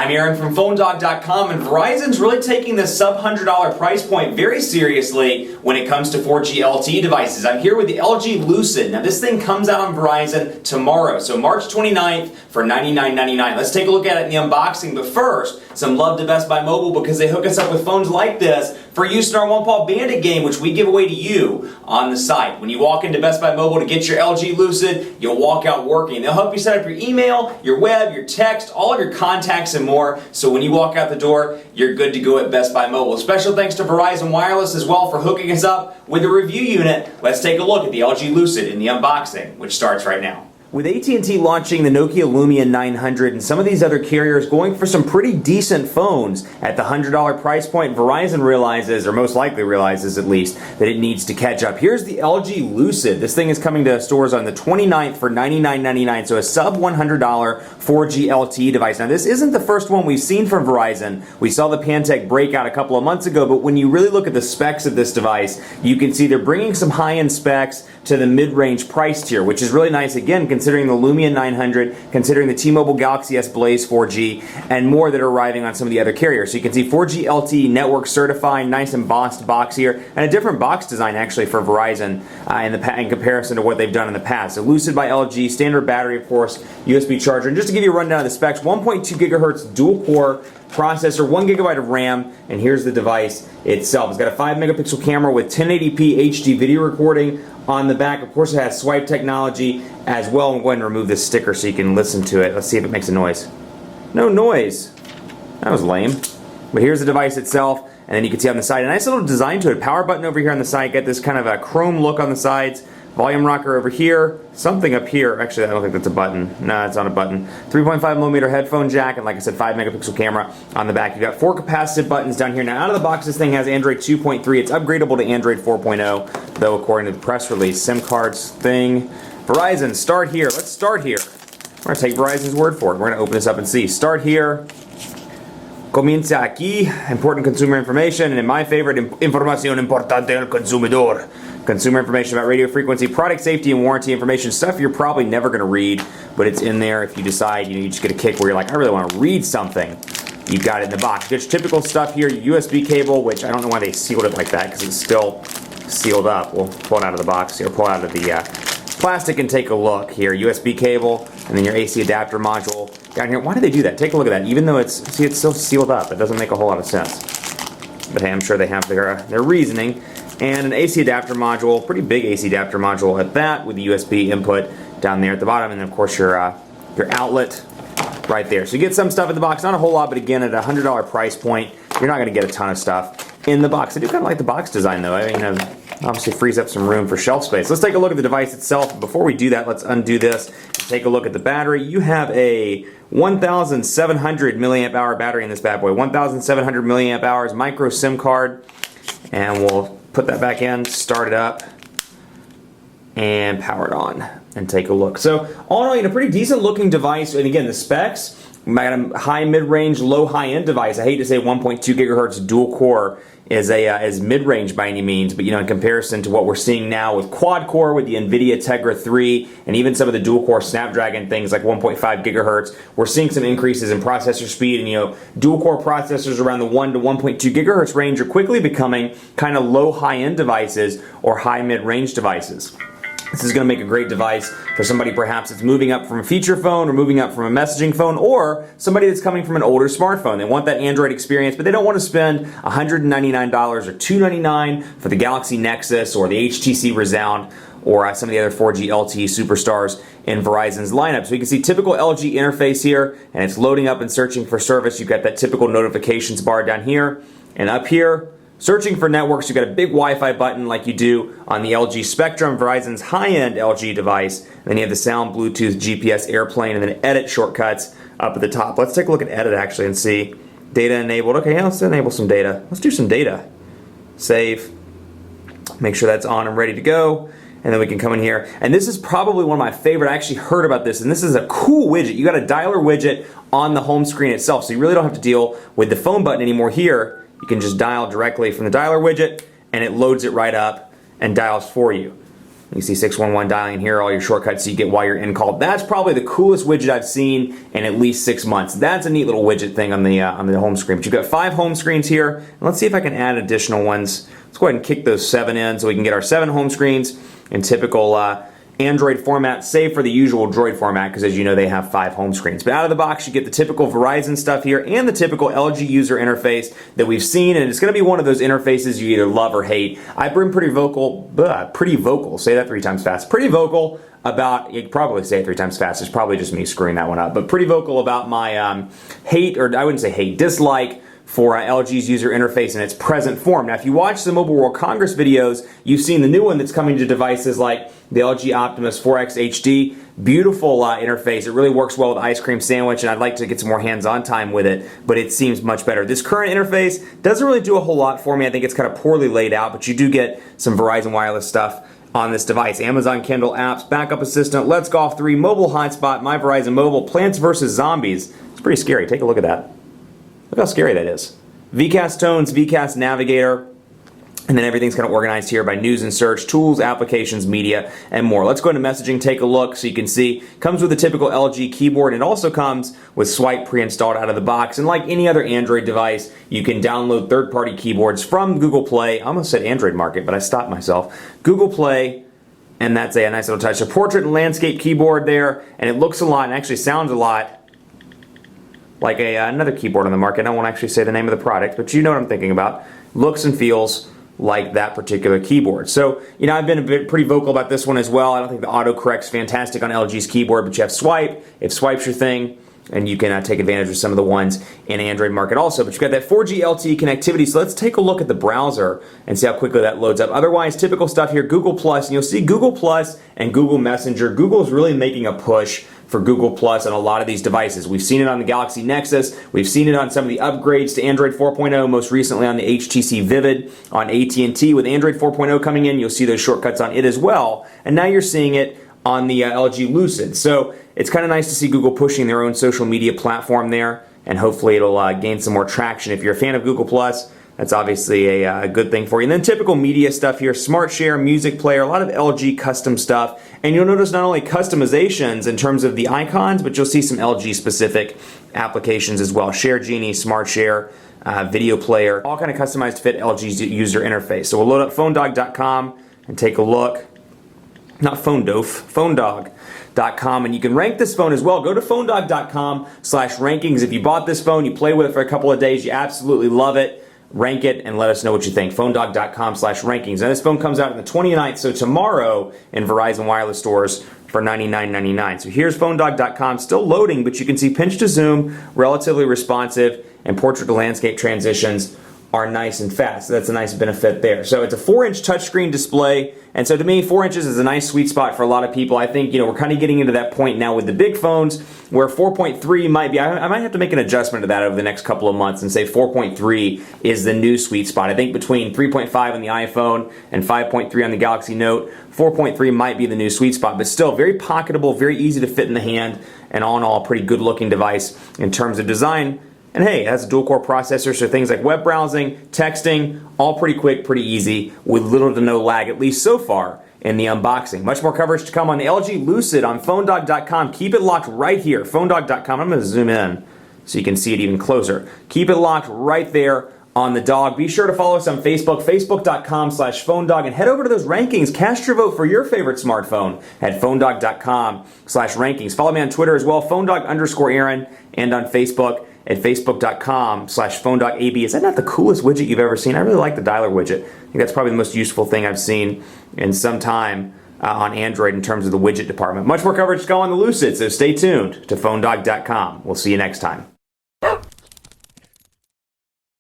I'm Aaron from PhoneDog.com, and Verizon's really taking this sub-$100 price point very seriously when it comes to 4G LTE devices. I'm here with the LG Lucid. Now this thing comes out on Verizon tomorrow, so March 29th for $99.99. Let's take a look at it in the unboxing, but first, some love to Best Buy Mobile because they hook us up with phones like this for use in our One Paw Bandit game, which we give away to you on the site. When you walk into Best Buy Mobile to get your LG Lucid, you'll walk out working. They'll help you set up your email, your web, your text, all of your contacts and more, so when you walk out the door, you're good to go at Best Buy Mobile. Special thanks to Verizon Wireless as well for hooking us up with a review unit. Let's take a look at the LG Lucid in the unboxing, which starts right now. With AT&T launching the Nokia Lumia 900 and some of these other carriers going for some pretty decent phones at the $100 price point, Verizon realizes, or most likely realizes at least, that it needs to catch up. Here's the LG Lucid. This thing is coming to stores on the 29th for $99.99, so a sub $100 4G LTE device. Now this isn't the first one we've seen from Verizon. We saw the Pantech breakout a couple of months ago, but when you really look at the specs of this device, you can see they're bringing some high-end specs to the mid-range price tier, which is really nice, again, considering the Lumia 900, considering the T-Mobile Galaxy S Blaze 4G, and more that are arriving on some of the other carriers. So you can see 4G LTE network certified, nice embossed box here, and a different box design actually for Verizon in comparison to what they've done in the past. So Lucid by LG, standard battery, of course, USB charger. And just to give you a rundown of the specs, 1.2 gigahertz dual core processor, 1 gigabyte of RAM, and here's the device itself. It's got a 5 megapixel camera with 1080p HD video recording on the back. Of course, it has swipe technology as well. I'm going to remove this sticker so you can listen to it. Let's see if it makes a noise. No noise. That was lame. But here's the device itself, and then you can see on the side a nice little design to it. Power button over here on the side. Get this kind of a chrome look on the sides. Volume rocker over here, something up here. Actually, I don't think that's a button. No, it's not a button. 3.5mm headphone jack, and like I said, 5 megapixel camera on the back. You've got 4 capacitive buttons down here. Now, out of the box, this thing has Android 2.3. It's upgradable to Android 4.0, though, according to the press release. SIM cards thing. Verizon, start here. Let's start here. We're going to take Verizon's word for it. We're going to open this up and see. Start here. Comienza aquí. Important consumer information, and in my favorite, información importante al consumidor. Consumer information about radio frequency, product safety, and warranty information. Stuff you're probably never going to read, but it's in there if you decide, you just get a kick where you're like, I really want to read something. You got it in the box. You get your typical stuff here, your USB cable, which I don't know why they sealed it like that because it's still sealed up. We'll pull it out of the box here, pull it out of the plastic and take a look here. USB cable, and then your AC adapter module down here. Why did they do that? Take a look at that. Even though it's still sealed up, it doesn't make a whole lot of sense. But hey, I'm sure they have their reasoning. And an AC adapter module, pretty big AC adapter module at that, with the USB input down there at the bottom, and then of course your outlet right there. So you get some stuff in the box, not a whole lot, but again at a $100 price point, you're not going to get a ton of stuff in the box. I do kind of like the box design though. I mean, obviously frees up some room for shelf space. Let's take a look at the device itself. Before we do that, let's undo this and take a look at the battery. You have a 1,700 milliamp hour battery in this bad boy. 1,700 milliamp hours, micro SIM card, and we'll put that back in, start it up, and power it on, and take a look. So all in all, a pretty decent looking device, and again, the specs, high mid-range, low high-end device. I hate to say 1.2 gigahertz dual core is mid-range by any means, but in comparison to what we're seeing now with quad core, with the NVIDIA Tegra 3, and even some of the dual core Snapdragon things like 1.5 gigahertz, we're seeing some increases in processor speed, and dual core processors around the 1 to 1.2 gigahertz range are quickly becoming kind of low high-end devices or high mid-range devices. This is going to make a great device for somebody perhaps that's moving up from a feature phone or moving up from a messaging phone, or somebody that's coming from an older smartphone. They want that Android experience, but they don't want to spend $199 or $299 for the Galaxy Nexus or the HTC Resound or some of the other 4G LTE superstars in Verizon's lineup. So you can see typical LG interface here, and it's loading up and searching for service. You've got that typical notifications bar down here, and up here, searching for networks. You've got a big Wi-Fi button like you do on the LG Spectrum, Verizon's high-end LG device. And then you have the sound, Bluetooth, GPS, airplane, and then edit shortcuts up at the top. Let's take a look at edit actually and see. Data enabled. Okay, yeah, let's enable some data. Let's do some data. Save. Make sure that's on and ready to go. And then we can come in here. And this is probably one of my favorite. I actually heard about this, and this is a cool widget. You got a dialer widget on the home screen itself, so you really don't have to deal with the phone button anymore here. You can just dial directly from the dialer widget, and it loads it right up and dials for you. You see 611 dialing here, all your shortcuts you get while you're in call. That's probably the coolest widget I've seen in at least 6 months. That's a neat little widget thing on the home screen. But you've got 5 home screens here. And let's see if I can add additional ones. Let's go ahead and kick those 7 in so we can get our 7 home screens in typical Android format, save for the usual Droid format, because as you know they have 5 home screens. But out of the box you get the typical Verizon stuff here and the typical LG user interface that we've seen, and it's going to be one of those interfaces you either love or hate. I've been pretty vocal, say that 3 times fast, pretty vocal about, you could probably say it 3 times fast, it's probably just me screwing that one up, but pretty vocal about my hate, or I wouldn't say hate, dislike for LG's user interface in its present form. Now, if you watch the Mobile World Congress videos, you've seen the new one that's coming to devices like the LG Optimus 4X HD. Beautiful interface. It really works well with Ice Cream Sandwich, and I'd like to get some more hands-on time with it, but it seems much better. This current interface doesn't really do a whole lot for me. I think it's kind of poorly laid out, but you do get some Verizon wireless stuff on this device. Amazon Kindle apps, backup assistant, Let's Golf 3, mobile hotspot, My Verizon Mobile, Plants vs. Zombies. It's pretty scary. Take a look at that. Look how scary that is. VCast tones, VCast navigator, and then everything's kind of organized here by news and search, tools, applications, media, and more. Let's go into messaging, take a look so you can see. Comes with a typical LG keyboard, and it also comes with Swipe pre-installed out of the box. And like any other Android device, you can download third-party keyboards from Google Play. I almost said Android Market, but I stopped myself. Google Play, and that's a nice little touch. A portrait and landscape keyboard there, and it looks a lot and actually sounds a lot like another keyboard on the market. I won't actually say the name of the product, but you know what I'm thinking about. Looks and feels like that particular keyboard. So, you know, I've been pretty vocal about this one as well. I don't think the autocorrect's fantastic on LG's keyboard, but you have Swipe. If Swipe's your thing, and you can take advantage of some of the ones in Android market also. But you've got that 4G LTE connectivity, so let's take a look at the browser and see how quickly that loads up. Otherwise, typical stuff here, Google Plus, and you'll see Google Plus and Google Messenger. Google's really making a push for Google Plus on a lot of these devices. We've seen it on the Galaxy Nexus. We've seen it on some of the upgrades to Android 4.0, most recently on the HTC Vivid, on AT&T. With Android 4.0 coming in, you'll see those shortcuts on it as well. And now you're seeing it on the LG Lucid. So it's kind of nice to see Google pushing their own social media platform there, and hopefully it'll gain some more traction. If you're a fan of Google Plus, that's obviously a good thing for you. And then typical media stuff here, Smart Share, music player, a lot of LG custom stuff. And you'll notice not only customizations in terms of the icons, but you'll see some LG specific applications as well. Share Genie, Smart Share, video player, all kind of customized to fit LG's user interface. So we'll load up phonedog.com and take a look. Not PhoneDof, PhoneDog.com, and you can rank this phone as well. Go to PhoneDog.com/rankings. If you bought this phone, you play with it for a couple of days, you absolutely love it, rank it and let us know what you think. PhoneDog.com/rankings. Now this phone comes out on the 29th, so tomorrow in Verizon wireless stores for $99.99. So here's PhoneDog.com, still loading, but you can see pinch to zoom, relatively responsive, and portrait to landscape transitions are nice and fast. So that's a nice benefit there. So it's a 4-inch touchscreen display, and so to me 4 inches is a nice sweet spot for a lot of people. I think, you know, we're kind of getting into that point now with the big phones where 4.3 might be, I might have to make an adjustment to that over the next couple of months and say 4.3 is the new sweet spot. I think between 3.5 on the iPhone and 5.3 on the Galaxy Note, 4.3 might be the new sweet spot, but still very pocketable, very easy to fit in the hand, and all in all a pretty good looking device in terms of design. And hey, it has a dual-core processor, so things like web browsing, texting, all pretty quick, pretty easy, with little to no lag, at least so far in the unboxing. Much more coverage to come on the LG Lucid on PhoneDog.com. Keep it locked right here, PhoneDog.com. I'm going to zoom in so you can see it even closer. Keep it locked right there on the dog. Be sure to follow us on Facebook, Facebook.com/PhoneDog, and head over to those rankings. Cast your vote for your favorite smartphone at PhoneDog.com/rankings. Follow me on Twitter as well, PhoneDog_Aaron, and on Facebook at Facebook.com/PhoneDogAB. Is that not the coolest widget you've ever seen? I really like the dialer widget. I think that's probably the most useful thing I've seen in some time on Android in terms of the widget department. Much more coverage to go on the Lucid, so stay tuned to PhoneDog.com. We'll see you next time.